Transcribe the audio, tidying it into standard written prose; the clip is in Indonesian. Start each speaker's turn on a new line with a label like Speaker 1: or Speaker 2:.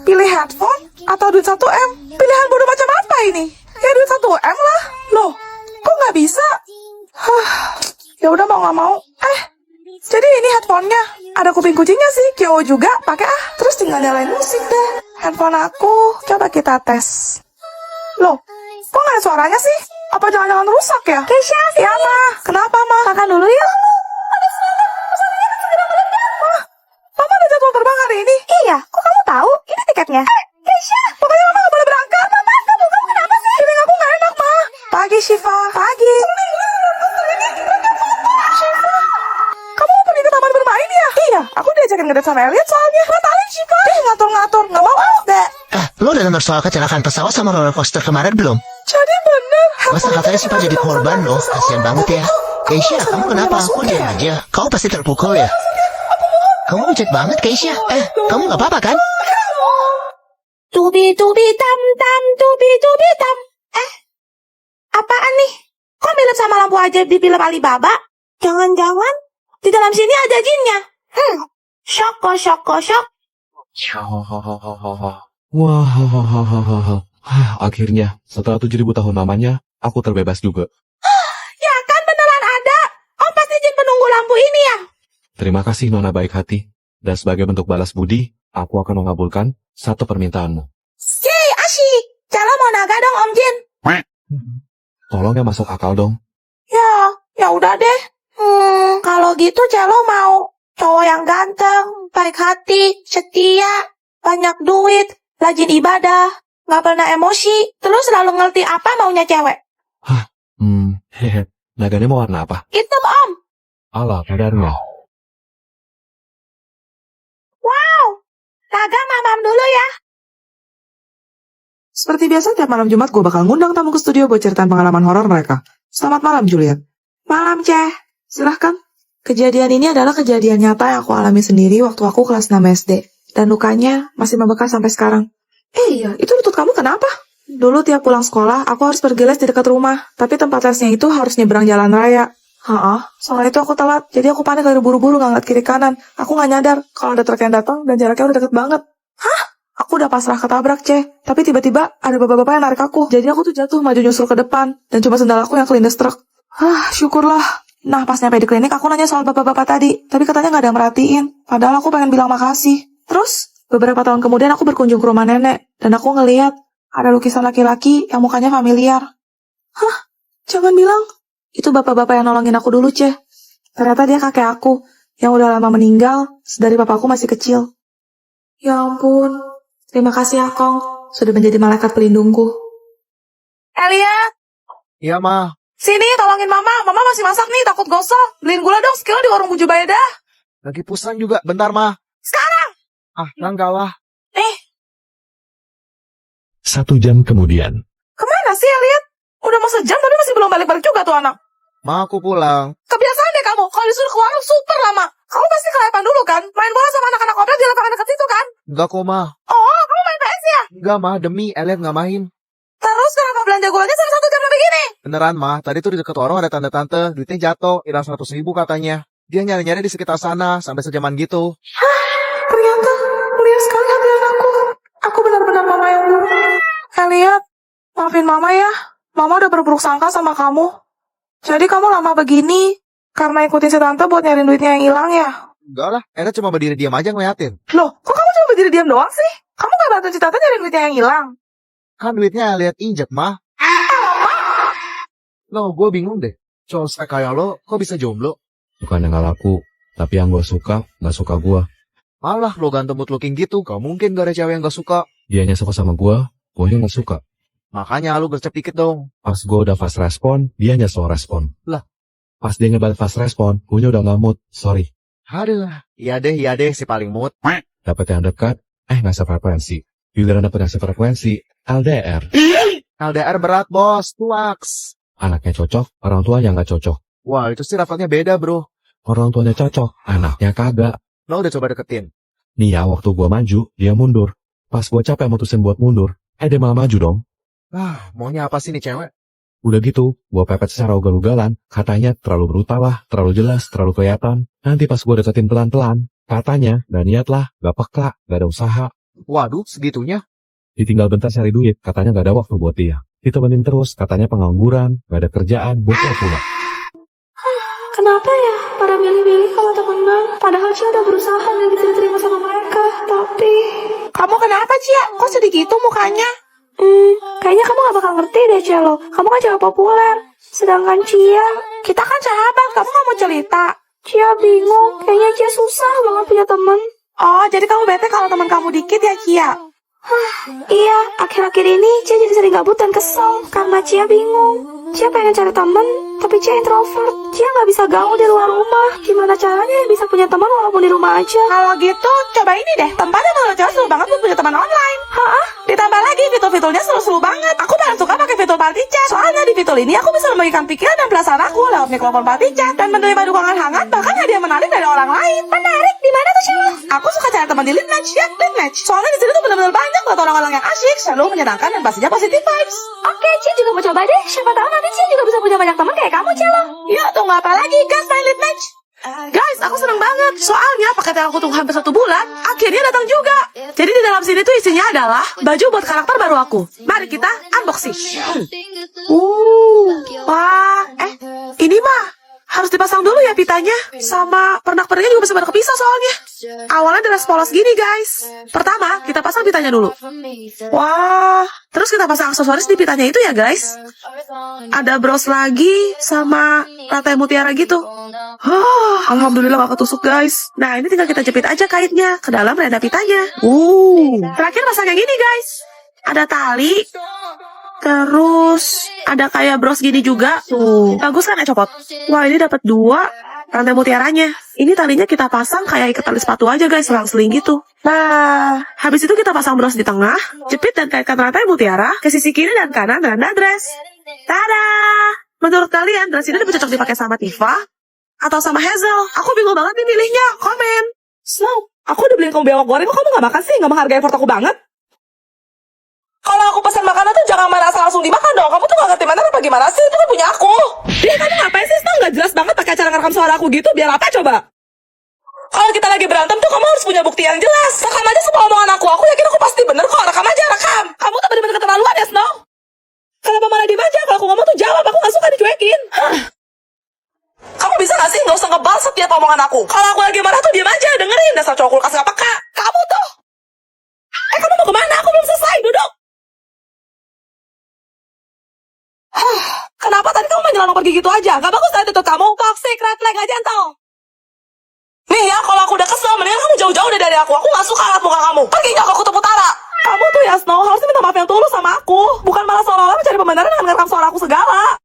Speaker 1: Pilih handphone atau duit 1 M? Pilihan bodoh macam apa ini? Ya duit 1 M lah. Loh, kok nggak bisa? Ya udah mau nggak mau. Jadi ini handphonenya. Ada kuping kucingnya sih. Kyo juga pakai Terus tinggal nyalain musik deh. Handphone aku. Coba kita tes. Loh, kok nggak ada suaranya sih? Apa jangan-jangan rusak ya? Keisha, ya Ma. Kenapa Ma? Makan dulu ya. Mama ada jadwal terbang hari ini. Iya, kok kamu tahu? Ini tiketnya. Keisha, pokoknya Mama gak boleh berangkat. Mama, kamu kenapa sih? Feeling aku gak enak, Ma. Pagi, Shiva. Pagi. Shiva, kamu mau pergi ke taman bermain ya? Iya, aku diajakin ngedate sama Elliot soalnya. Batalin, Shiva. Ngatur-ngatur, gak mau deh.
Speaker 2: Lo udah denger soal kecelakaan pesawat sama roller coaster kemarin belum?
Speaker 1: Jadi bener.
Speaker 2: Masa katanya Shiva jadi korban loh, kasian banget ya. Keisha, kamu kenapa? Aku diam aja. Kau pasti terpukul ya? Kamu lucu banget, Keisha. Kamu gak apa-apa kan?
Speaker 1: Tubi tam tam, tubi tam. Apaan nih? Kok mirip sama lampu ajaib di film Alibaba? Jangan-jangan di dalam sini ada jinnya. Syok.
Speaker 3: Wah, akhirnya setelah 7.000 tahun lamanya, aku terbebas juga.
Speaker 1: Ya kan beneran ada. Om pasti jin penunggu lampu ini ya?
Speaker 3: Terima kasih Nona baik hati. Dan sebagai bentuk balas budi, aku akan mengabulkan satu permintaanmu.
Speaker 1: Yeay, asyik. Celo mau naga dong Om Jin.
Speaker 3: Tolong ya masuk akal dong.
Speaker 1: Ya udah deh. Kalau gitu Celo mau cowok yang ganteng, baik hati, setia, banyak duit, rajin ibadah, gak pernah emosi, terus selalu ngerti apa maunya cewek.
Speaker 3: Naganya mau warna apa?
Speaker 1: Hitam Om.
Speaker 3: Alah, kadarnya.
Speaker 1: Naga mamam dulu ya. Seperti biasa tiap malam Jumat gue bakal ngundang tamu ke studio buat ceritain pengalaman horor mereka. Selamat malam Juliet. Malam Ceh. Silahkan. Kejadian ini adalah kejadian nyata yang aku alami sendiri waktu aku kelas 6 SD. Dan lukanya masih membekas sampai sekarang. Iya, itu lutut kamu kenapa? Dulu tiap pulang sekolah, aku harus pergi les di dekat rumah. Tapi tempat lesnya itu harus nyebrang jalan raya. Soalnya itu aku telat, jadi aku panik dari buru-buru gak ngeliat kiri kanan. Aku gak nyadar kalau ada truk yang datang dan jaraknya udah deket banget. Aku udah pasrah ketabrak, Tapi tiba-tiba ada bapak-bapak yang narik aku. Jadi aku tuh jatuh maju nyusul ke depan. Dan cuma sendal aku yang kelindes truk. Syukurlah. Nah, pas nyampe di klinik aku nanya soal bapak-bapak tadi. Tapi katanya gak ada yang merhatiin. Padahal aku pengen bilang makasih. Terus, beberapa tahun kemudian aku berkunjung ke rumah nenek. Dan aku ngeliat ada lukisan laki-laki yang mukanya familiar. Jangan bilang. Itu bapak-bapak yang nolongin aku dulu, Ternyata dia kakek aku, yang udah lama meninggal, sedari papaku masih kecil. Ya ampun, terima kasih ya, Kong, sudah menjadi malaikat pelindungku. Elliot!
Speaker 4: Iya, Ma.
Speaker 1: Sini, tolongin Mama masih masak nih, takut gosong. Beliin gula dong, sekilo di warung Buju Baeda.
Speaker 4: Lagi pusing juga, bentar, Ma.
Speaker 1: Sekarang!
Speaker 4: Enggak lah.
Speaker 3: 1 jam kemudian.
Speaker 1: Kemana sih, Elliot? Udah mau sejam, tapi masih belum balik-balik juga tuh anak.
Speaker 4: Ma, aku pulang.
Speaker 1: Kebiasaan deh kamu, kalau disuruh ke warung super lama. Kamu pasti kelayapan dulu kan? Main bola sama anak-anak komplek di lapangan dekat situ kan?
Speaker 4: Enggak kok, Ma.
Speaker 1: Oh, kamu main PS ya?
Speaker 4: Enggak, Ma. Demi Elliot nggak main.
Speaker 1: Terus kenapa belanja gulanya sampai 1 jam lebih gini?
Speaker 4: Beneran, Ma. Tadi tuh di dekat warung ada tante-tante. Duitnya jatuh. Hilang 100.000 katanya. Dia nyari-nyari di sekitar sana. Sampai sejaman gitu.
Speaker 1: Ternyata mulia sekali hati anakku. Aku benar-benar mama yang dulu. Elliot, maafin Mama ya. Mama udah berburuk sangka sama kamu. Jadi kamu lama begini karena ikutin si tante buat nyariin duitnya yang hilang ya?
Speaker 4: Enggak lah. Elliot cuma berdiri diam aja ngeliatin.
Speaker 1: Loh, kok kamu cuma berdiri diam doang sih? Kamu gak bantu si tante nyariin duitnya yang hilang?
Speaker 4: Kan duitnya Elliot injek, Ma. Loh, gue bingung deh. Cowok spek kayak lo, kok bisa jomblo?
Speaker 3: Bukan yang gak laku, tapi yang gue suka, gak suka gue.
Speaker 4: Malah lo ganteng good looking gitu. Gak mungkin gak ada cewek yang gak suka.
Speaker 3: Dianya suka sama gue gak suka.
Speaker 4: Makanya lo gercep dikit dong.
Speaker 3: Pas gue udah fast respon, dianya slow respon.
Speaker 4: Lah.
Speaker 3: Pas dia ngebalik fast respon, gue udah gak mood, sorry.
Speaker 4: Aduh, iya deh si paling mood.
Speaker 3: Dapet yang dekat, gak sefrekuensi. Giliran dapet yang sefrekuensi, LDR.
Speaker 4: LDR berat, bos. Tuaks.
Speaker 3: Anaknya cocok, orang tuanya gak cocok.
Speaker 4: Wah, itu sih levelnya beda, bro.
Speaker 3: Orang tuanya cocok, anaknya kagak.
Speaker 4: Lo udah coba deketin?
Speaker 3: Nih ya, waktu gue maju, dia mundur. Pas gue capek mutusin buat mundur, dia malah maju dong.
Speaker 4: Maunya apa sih nih cewek?
Speaker 3: Udah gitu, gue pepet secara ugal-ugalan, katanya terlalu brutal lah, terlalu jelas, terlalu kelihatan. Nanti pas gue deketin pelan-pelan, katanya gak niat lah, gak peka, gak ada usaha.
Speaker 4: Waduh, segitunya.
Speaker 3: Ditinggal bentar cari duit, katanya gak ada waktu buat dia. Ditemenin terus, katanya pengangguran, gak ada kerjaan, bocor pula.
Speaker 5: Kenapa ya pada milih-milih kalau temenan? Padahal Cia udah berusaha gak bisa diterima sama mereka. Tapi...
Speaker 1: Kamu kenapa, Cia? Kok sedih gitu mukanya?
Speaker 5: Kayaknya kamu gak bakal ngerti deh, Cia lo. Kamu kan cewek populer. Sedangkan Cia...
Speaker 1: Kita kan sahabat, kamu gak mau cerita.
Speaker 5: Cia bingung. Kayaknya Cia susah banget punya temen.
Speaker 1: Oh, jadi kamu bete kalau teman kamu dikit ya, Cia?
Speaker 5: Iya, akhir-akhir ini Cia jadi sering gabut dan kesel. Karena Cia bingung. Cia pengen cari temen, tapi Cia introvert. Cia nggak bisa gaul di luar rumah. Gimana caranya bisa punya teman walaupun di rumah aja?
Speaker 1: Kalau gitu, coba ini deh. Tempatnya menurut cewek seru banget buat punya teman online.
Speaker 5: Hah?
Speaker 1: Ditambah lagi fitur-fiturnya seru-seru banget. Aku paling suka pakai fitur party chat. Soalnya di fitur ini aku bisa membagikan pikiran dan perasaan aku lewat mikrofon party chat dan menerima dukungan hangat, bahkan hadiah menarik dari orang lain.
Speaker 5: Menarik? Di mana tuh Cia?
Speaker 1: Aku suka cari teman di Lead Match, ya, Lead Match. Soalnya di sini tuh benar-benar banyak buat orang-orang yang asyik, selalu menyenangkan dan pastinya positive vibes.
Speaker 5: Oke, Cia juga mau coba deh. Siapa tahu nanti Cia juga bisa punya banyak teman kayak kamu, Cia lo.
Speaker 1: Yuk, tunggu apa lagi? Gas main Lead Match. Guys, aku seneng banget. Soalnya paket yang aku tunggu hampir 1 bulan, akhirnya datang juga. Jadi di dalam sini tuh isinya adalah baju buat karakter baru aku. Mari kita unboxing. Wah, ini mah harus dipasang dulu ya pitanya. Sama pernak-perniknya juga bisa pada kepisah soalnya. Awalnya dress polos gini guys. Pertama, kita pasang pitanya dulu. Wah, terus kita pasang aksesoris di pitanya itu ya guys. Ada bros lagi sama rantai mutiara gitu. Alhamdulillah gak ketusuk guys. Nah ini tinggal kita jepit aja kaitnya ke dalam renda pitanya. Terakhir pasang yang ini guys. Ada tali. Terus ada kayak bros gini juga. Tuh, bagus kan ya copot? Wah ini dapat 2 rantai mutiaranya. Ini talinya kita pasang kayak ikat tali sepatu aja guys, selang-seling gitu. Nah, habis itu kita pasang bros di tengah, jepit dan kaitkan rantai mutiara ke sisi kiri dan kanan renda dress. Tada! Menurut kalian dress ini lebih cocok dipakai sama Tifa atau sama Hazel? Aku bingung banget nih milihnya. Komen. Snow, aku udah beliin kamu bewok goreng, kok kamu gak makan sih? Gak menghargai effort aku banget. Kalau aku pesan makanan tuh jangan main asal langsung dimakan dong. Kamu tuh gak ngerti mana apa gimana sih? Itu kan punya aku. Dia kamu ngapain sih? Snow gak jelas banget pakai acara ngerekam suara aku gitu. Biar apa coba? Kalau kita lagi berantem tuh kamu harus punya bukti yang jelas. Rekam aja semua omongan aku. Aku yakin aku pasti bener kok. Rekam aja, rekam. Kamu tuh bener-bener keterlaluan ya, Snow. Kenapa malah diem aja? Kalau aku ngomong tuh jawab. Aku gak suka dicuekin. Kamu bisa gak sih gak usah ngebal setiap omongan aku? Kalau aku lagi marah tuh diem aja. Dengerin dasar cowok kulkas gak peka. Kamu tuh. Kamu mau kemana? Aku belum selesai. Duduk. Kenapa tadi kamu menyelang pergi gitu aja? Gak bagus tadi tuh kamu. Toxic, red flag, gak gentle. Nih ya, kalau aku udah kesel, mendingan kamu jauh-jauh deh dari aku. Aku gak suka liat muka kamu. Pergi gak ke Kutub Utara. Kamu tuh ya, Snow, harusnya minta maaf yang tulus sama aku. Bukan malah seolah-olah mencari pembenaran dengan ngerekam suara aku segala.